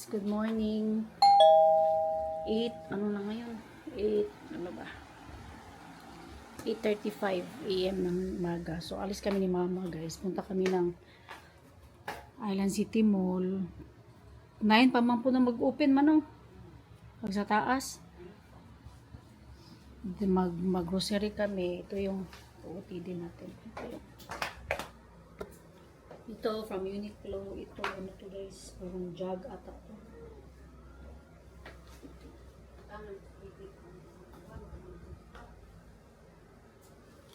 Good morning. 8, ano na ngayon? 8, ano ba? 8:35 AM ng umaga. So, alis kami ni Mama, guys. Punta kami ng Island City Mall. 9 pa man po na mag-open, manong. Pag sa taas. Mag-grocery kami. Ito yung OOTD natin. Ito from Uniqlo. Ito, ano to guys? Parang jug ata to.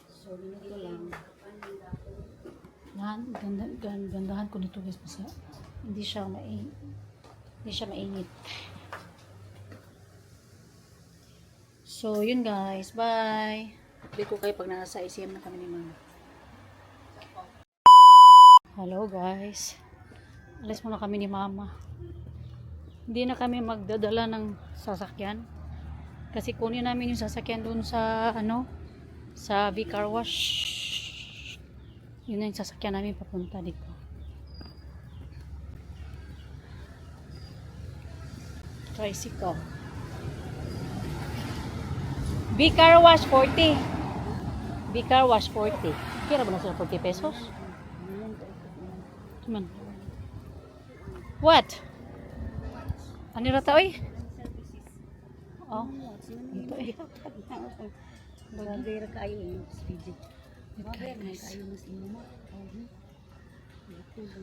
So, ganito lang. Yan, gandahan ko nito guys. Basta hindi siya mainit. So, yun guys. Bye! Update ko kayo pag nasa ICM na kami ni Mama. Hello guys. Alis muna kami ni Mama. Hindi na kami magdadala ng sasakyan. Kasi kunin namin yung sasakyan doon sa sa V-Car Wash. Yun na yung sasakyan namin papunta dito. Tricycle. V-Car Wash 40. V-Car Wash 40. Kira ba na sila 40 pesos? Man. What? Ano rata oy? Oh. Ito eh. Bagay ra kayo yung speedy. Okay, guys. Kayo mas imo.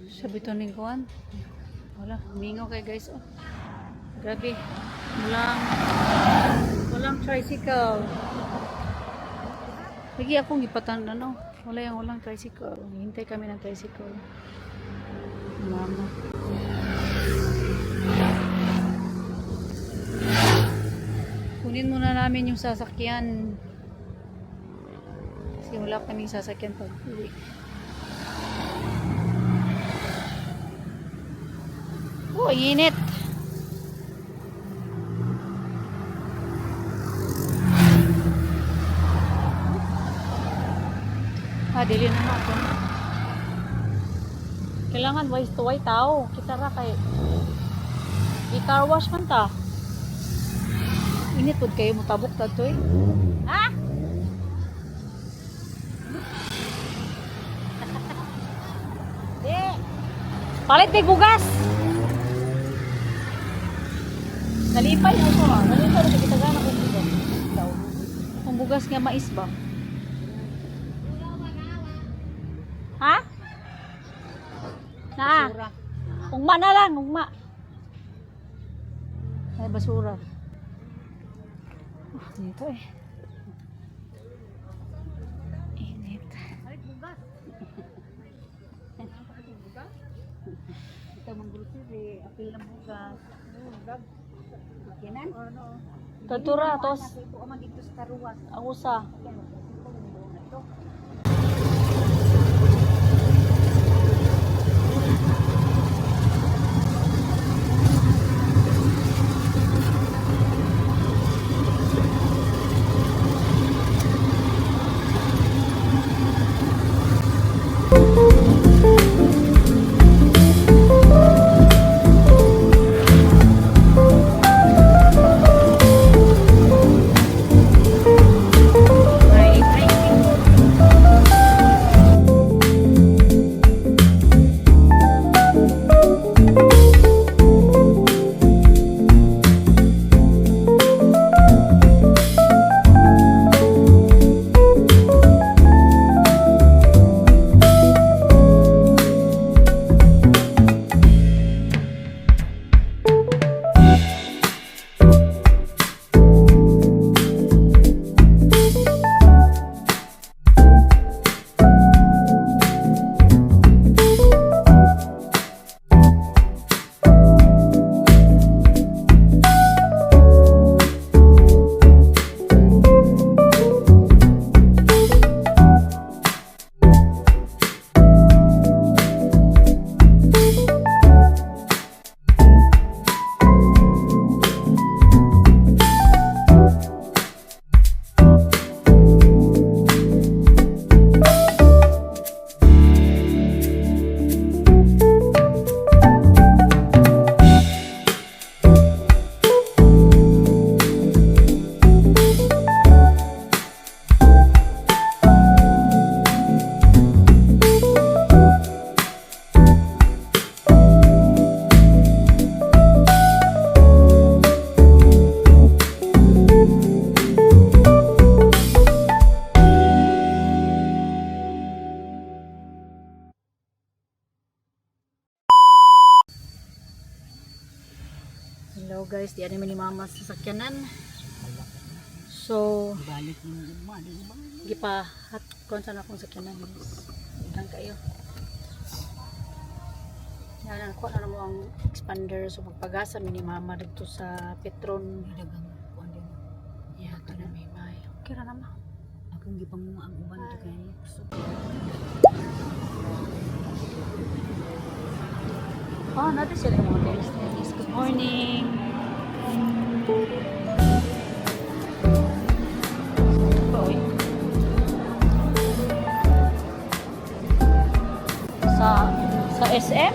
Sabi to ning kuan. Wala, mingaw kay guys oh. Grabe. Walang tricycle. Lagi akong ipatan walang tricycle. Hintay kami ng tricycle. Mama. Kunin muna namin yung sasakyan. Kasi wala kaming sasakyan pag uwi. Oh, init. Dili na ako. Kailangan wise to white tao. Kita ra kay V-Car Wash man ta. Init pud kayo mutabok ta to eh. Ha? Di. Palit big bugas. Nalipay na ko. Nalipay na kita gana ko bugas. Kung bugas nga mais ba? Ha? Na. Ungma na lang, ungma. Ay, basura. Oh, dito eh. Init. Ito mang grocery, apil lang bugas. Kinan? Tatura, tos. Ito man dito sa Taruwas. Ang usa. So guys, di namin ni mama sa sakyanan. So, Balik yung iba. gipa hat kon sa akong sakyanan guys. Ilang kayo. Yan ako na mo ang expander, so magpagasa mi ni mama dito sa Petron. Dagang kuan din. Yeah, ito na may may. Okay ra naman. Akong gipamunga ang uban to kay. Oh, natin sila yung mga guys. Good morning. Uy. Sa SM?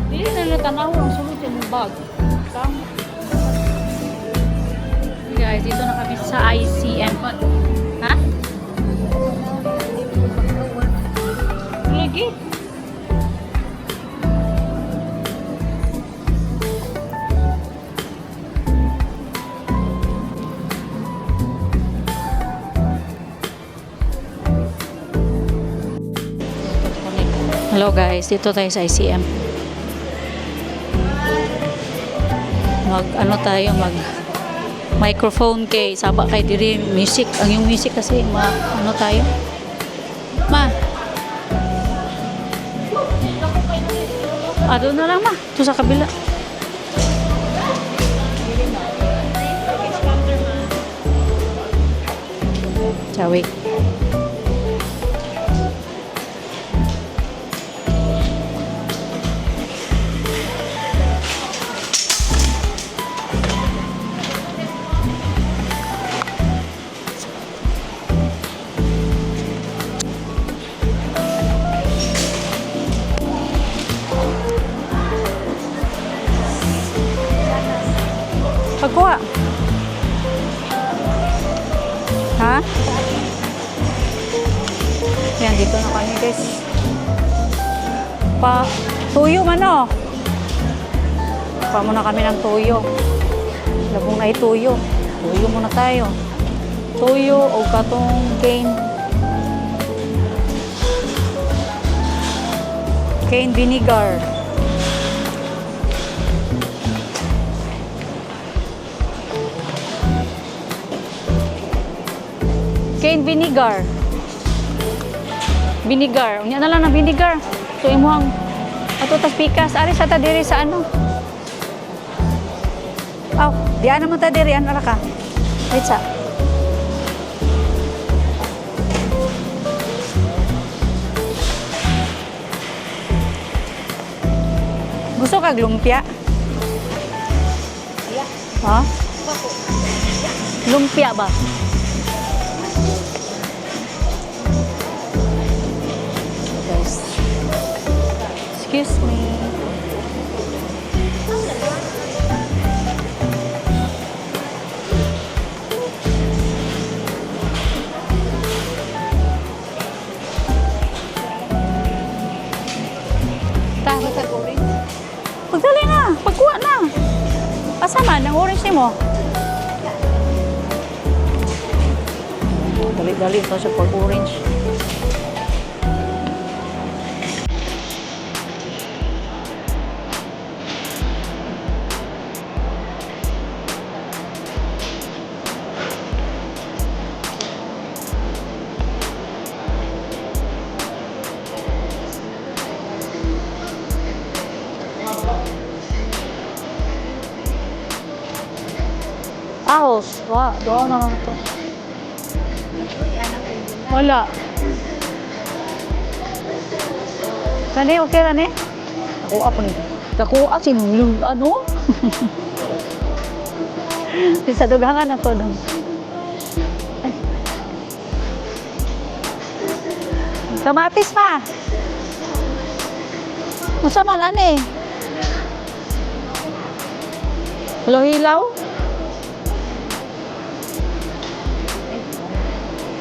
Dili na natanaw ang sulod yung bag. Tama. Guys, dito na kami sa ICM. Ha? Lagi. Hello guys, dito tayo sa ICM. Mag microphone kay saba kay diri music. Ang yung music kasi tayo. Ma. Doon na lang ma. Ito sa kabila. Chawi. Pagkuha. Ha? Yan, dito na kami guys. Tuyo man o. Pa muna kami ng tuyo. Labong na tuyo. Tuyo muna tayo. Tuyo o katong cane vinegar. Cane vinegar. Vinegar. Unya na lang ng vinegar. So imuhang ato tas pikas. Ari sa ta diri sa ano. Aw, diyan naman ta diri ana ra ka. Wait sa. Gusto kag lumpia? Ha? Lumpia ba? Guys. Excuse me. Pagdali na, pagkuha na. Asa man, ang orange ni mo? Dali-dali ito siya pag-orange. Ahos. Wow, doon na lang ito. Wala. Kani, okay na ni? Ako apa ni? Nakuha sinulong, ano? Sa dugangan ako doon. Kamatis pa. Masama na ni. Hilaw?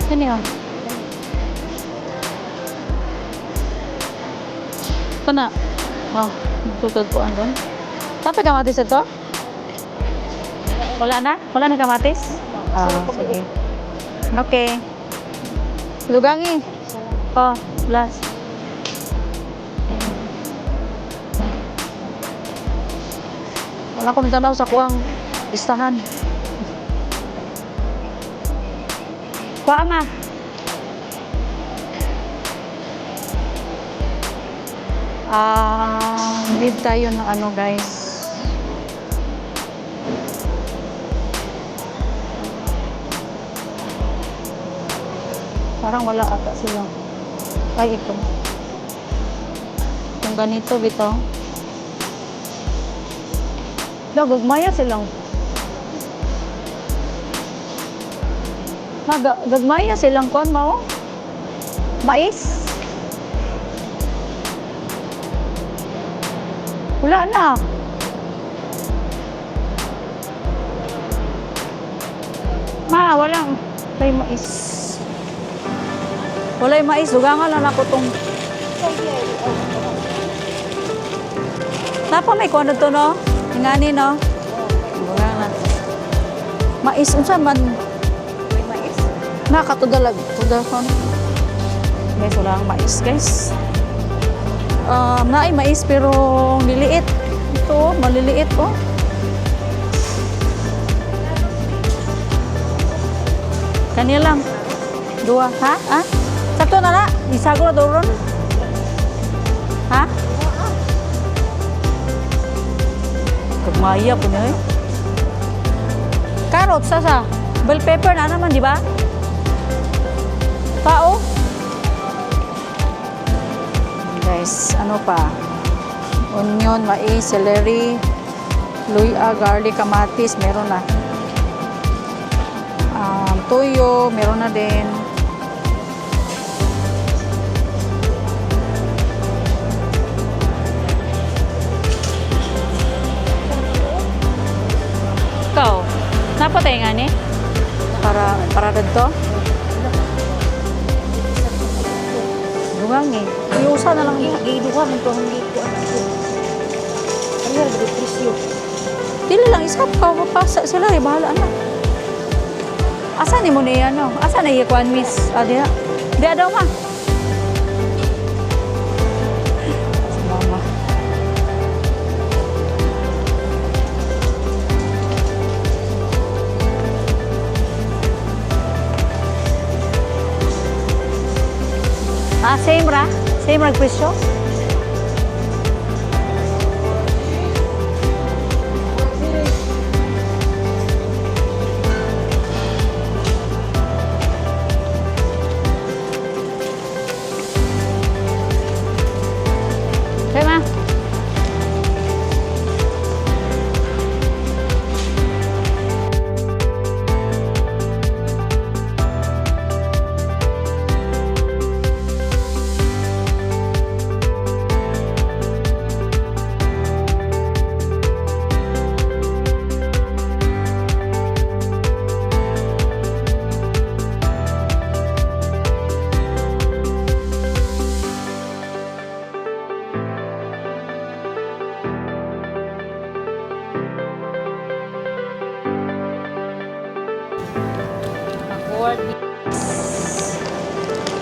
Ano yun? Ito na. Wow, tutod po andun. Tapos kamatis ito? Wala na? Wala na kamatis? Sige. Okay. Lugangi. Oh, blast. Wala akong tanaw sa kuwang Listahan. Kuha ma. Need tayo ng ano guys. Parang wala ata sila. Ay, ito. Kung ganito, bito. Gagmaya silang. Gagmaya silang kuan mo. Mais. Wala na. Walang. Walay mais. Walay mais. Dugangan lang ako tong. Napa may kuan to no? Ingani no? Wala na. Mais unsa man? May mais. Nakatudalag. Tudal kon. Guys, wala ang mais, guys. Naay mais pero niliit. Ito, maliliit oh. Kanya lang. Dua, ha? Ha? Satu na na. Isa ko na doon. Ha? Kagmaya po na eh. Carrot, sasa. Bell pepper na naman, di ba? Tao. Guys, ano pa? Onion, mais, celery, luya, garlic, kamatis, meron na. Toyo, meron na din. Ikaw, napatay nga ni? Para dito? Dugang eh. Iusa na lang giduhan ito hindi ko ano. Ariel gid presyo. Dili lang isap ka mapasa sila eh bahala na. Asa ni mo ni ano? Asa na iya kuan miss? Dia. Dia daw ma. Mama. Same ra? Same ra presyo? Okay, ma?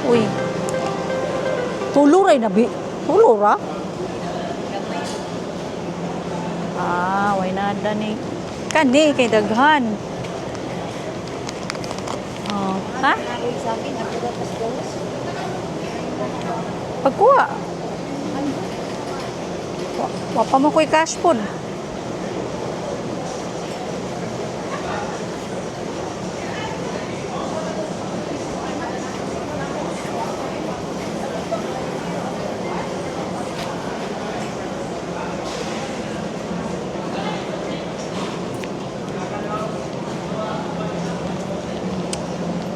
Uy. Tuluray na bi. Tulura? Way nada ni. Kani kay daghan. Ha? Pagkuha. Wapa mo ko'y cash food.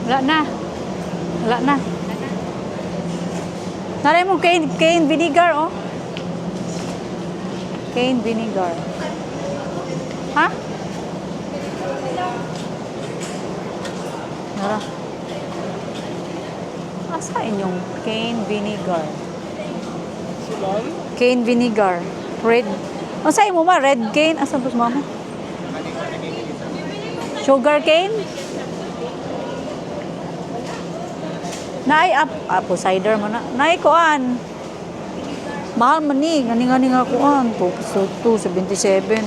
Wala na. Wala na. Naray mo cane vinegar, oh. Cane vinegar. Ha? Nara. Asa inyong cane vinegar? Cane vinegar. Red. Ang sa'yo mo ma? Red cane? Asan po mama? Sugar cane? Naay apple cider man na. Naay kuan. Mahal man ni, ngani nga kuan. 277.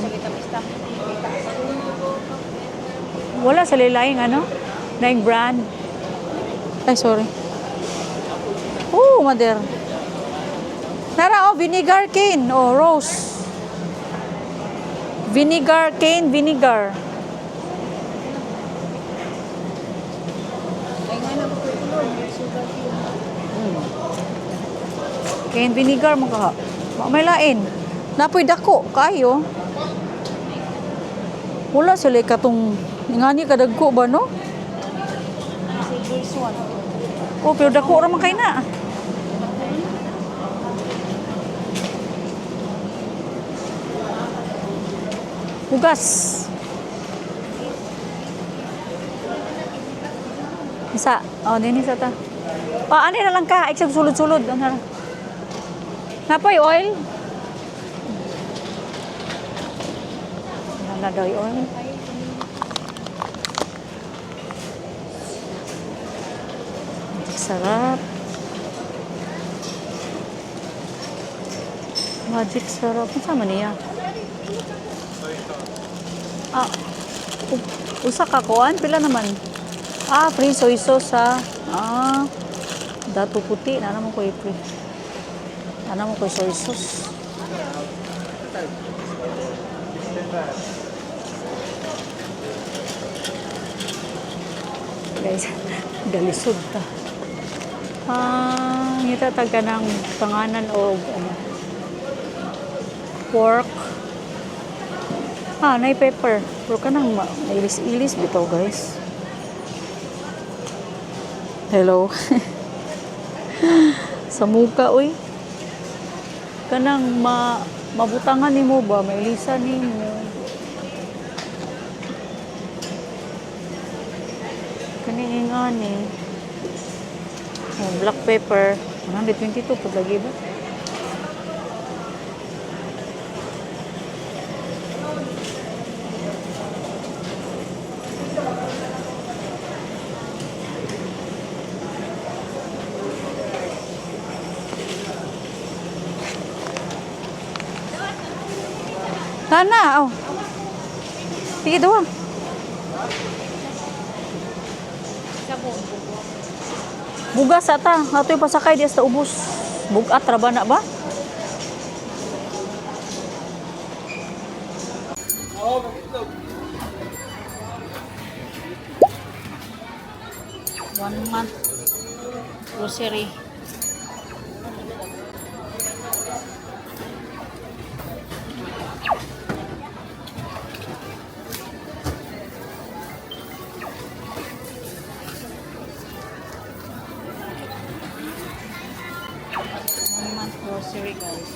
Wala sa lilaing ano? Laing brand. Ay, sorry. Oh, mother. Nara, oh, vinegar cane. Oh, rose. Vinegar cane, vinegar. Ay nga na ko tuloy, sugar cane. Cane vinegar mo ka. May lain. Napoy dako, kayo. Wala sila katong ngani kadagko ba, no? This one. Oh, pero dako ra man kay na. Hugas. Isa. Oh, din isa ta. Ano na lang ka? Eksag sulod-sulod. Ano na lang. Napoy oil? Ano na daw yung oil? Sarap. Magic sarap. Ano sama niya? Ah, usa ka kuan pila naman. Ah, free soy sauce sa dato puti na naman ko free. Na naman ko soy sauce. Guys, dalisod ta. Ngita taga ng panganan o ano, pork. Nay pepper. Pero ka nang ilis-ilis bitaw, guys. Hello. Sa muka, uy. Kanang mabutangan ni mo ba? Mailisan ni mo. Kaningan eh. Oh, black pepper. 122 po lagi ba? Tana, oh. Sige, doon. Bugas ata. Ato yung pasakay di hasta ubos. Bugat ra ba na ba? One month grocery. Grocery, guys.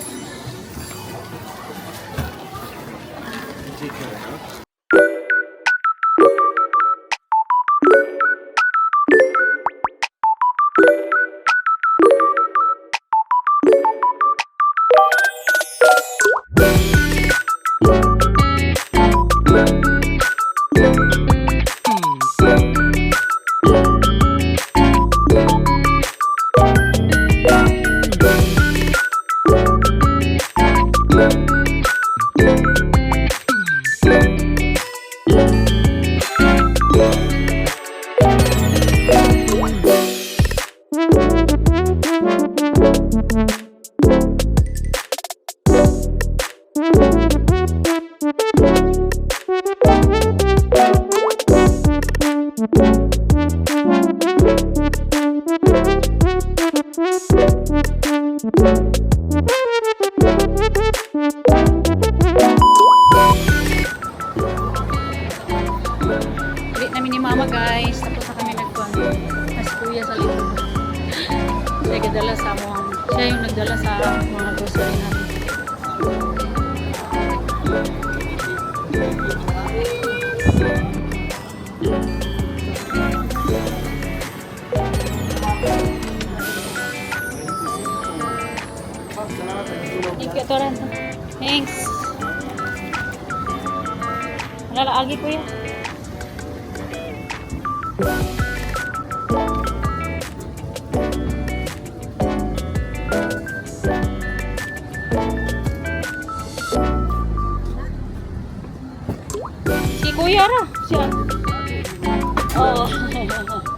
Ulit namin ni mama, guys. Tapos na kami nagkuhan. Mas kuya sa likod. Siya nagdala sa siya yung nagdala sa mga grocery namin. Thank you, Toran. Thanks. Lalagi ko yan. Si Kuya ra. Siya.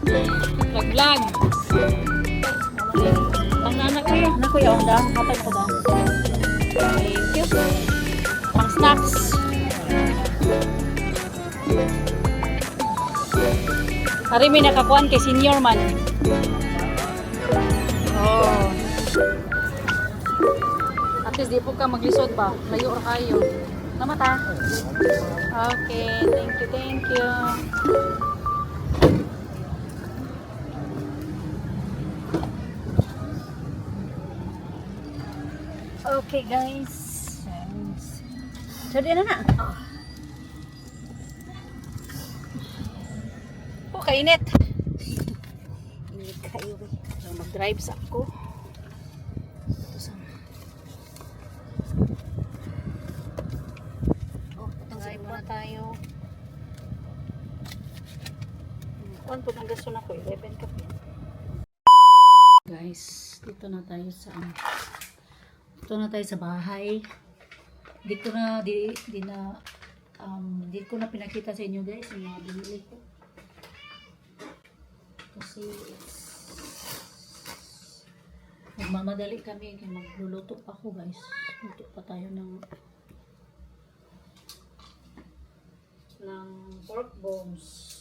Vlog. Ang anak ko yun. Anak ko yun. Kapag ko daw. Thank you. Pang snacks. Hari may nakakuan kay senior man. Oh. At least di po ka maglisod ba? Layo ra kayo. Namata. Okay, thank you, thank you. Okay guys. So di na na. Oh, kainit. Init kayo. So, mag-drive sa ako. Ito sa... Oh, drive muna tayo. Kuan po ang gasto na ko. 11 ka pin. Guys, dito na tayo sa... Dito na tayo sa bahay. Di ko na pinakita sa inyo guys yung mga binili ko. Kasi magmamadali kami kaya magluluto pa ako guys. Luto pa tayo ng pork bones.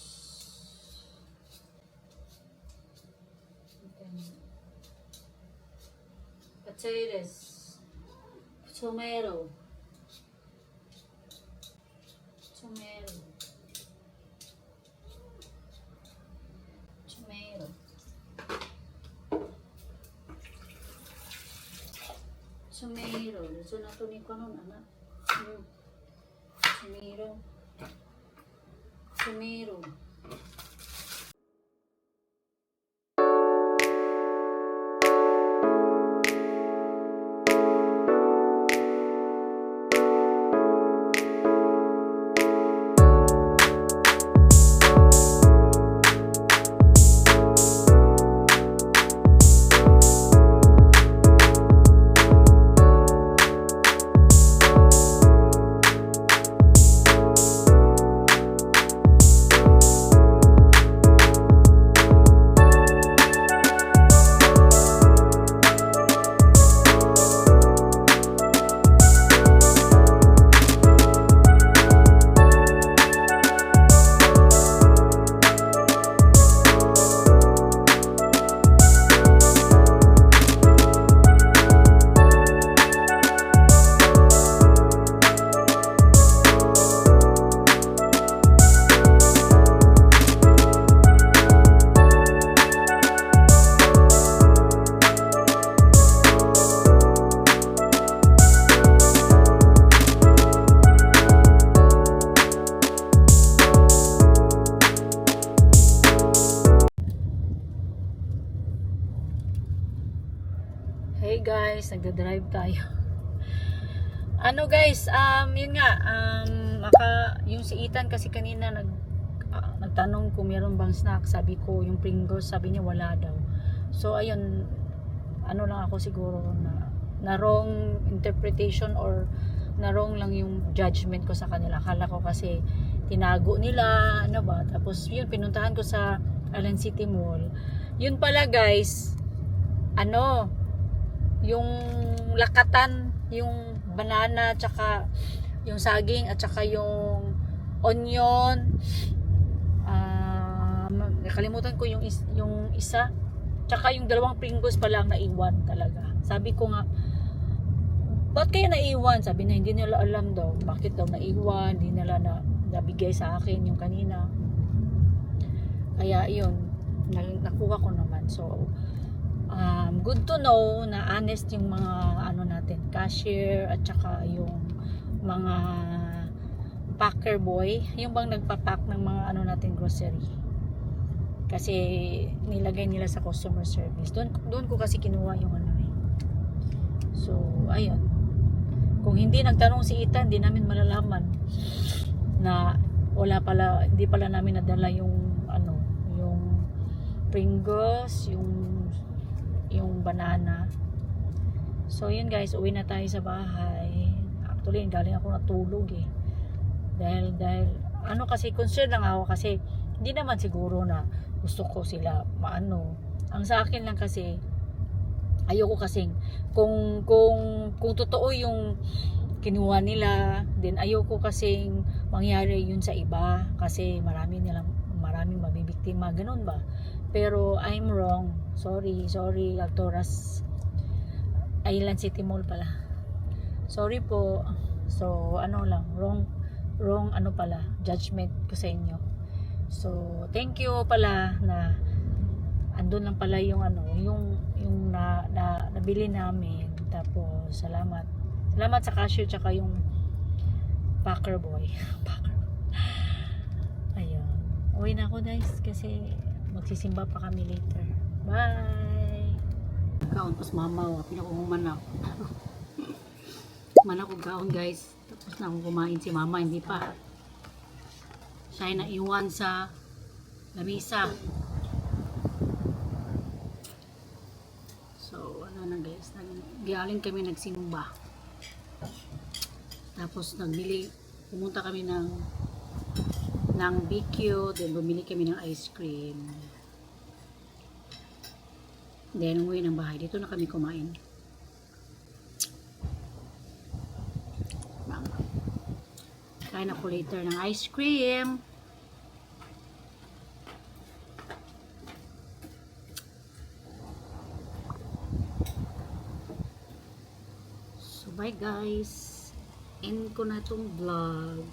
Potatoes. Tomato. Tomato. Tomato. Tomato. So na to ni kanon anak. Tomato. Tomato. Hey guys, nagda-drive tayo. Ano guys, yun nga, yung si Ethan kasi kanina nagtanong kung meron bang snack. Sabi ko, yung Pringles, sabi niya wala daw. So ayun, ano lang ako siguro na wrong interpretation or na wrong lang yung judgment ko sa kanila. Akala ko kasi tinago nila, ano ba. Tapos yun, pinuntahan ko sa Allen City Mall. Yun pala guys, yung lakatan, yung banana, tsaka yung saging, at tsaka yung onion. Nakalimutan ko yung isa. Tsaka yung dalawang Pringles pala ang naiwan talaga. Sabi ko nga, ba't kaya naiwan? Sabi na hindi nila alam daw. Bakit daw naiwan? Hindi nila nabigay sa akin yung kanina. Kaya yun, nakuha ko naman. So, good to know na honest yung mga natin, cashier at saka yung mga packer boy, yung bang nagpapack ng mga natin grocery. Kasi nilagay nila sa customer service. Doon ko kasi kinuha yung So, ayun. Kung hindi nagtanong si Ethan, hindi namin malalaman na hindi pala namin nadala yung yung Pringles, yung banana. So yun guys, uwi na tayo sa bahay. Actually, galing ako natulog dahil kasi concerned lang ako kasi hindi naman siguro na gusto ko sila maano. Ang sa akin lang kasi, ayoko kasing, kung totoo yung kinuha nila, then ayoko kasing mangyari yun sa iba kasi maraming mabibiktima, ganun ba? Pero I'm wrong. Sorry, Actoras Island City Mall pala. Sorry po. So, ano lang, wrong ano pala, judgment ko sa inyo. So, thank you pala na andun lang pala yung ano, yung nabili namin. Tapos, salamat sa cashier tsaka yung packer boy. Ayun. Uwi na ako guys kasi magsisimba pa kami later. Bye! Kaon pas mama, pinakuhuman ako. Man ako gaon guys. Tapos na akong kumain si mama, hindi pa. Siya ay naiwan sa lamisa. So, ano na guys, galing kami nagsimba. Tapos pumunta kami ng BQ, then bumili kami ng ice cream. Then umuwi ng bahay. Dito na kami kumain. Kain ako later ng ice cream. So bye guys. End ko na itong vlog.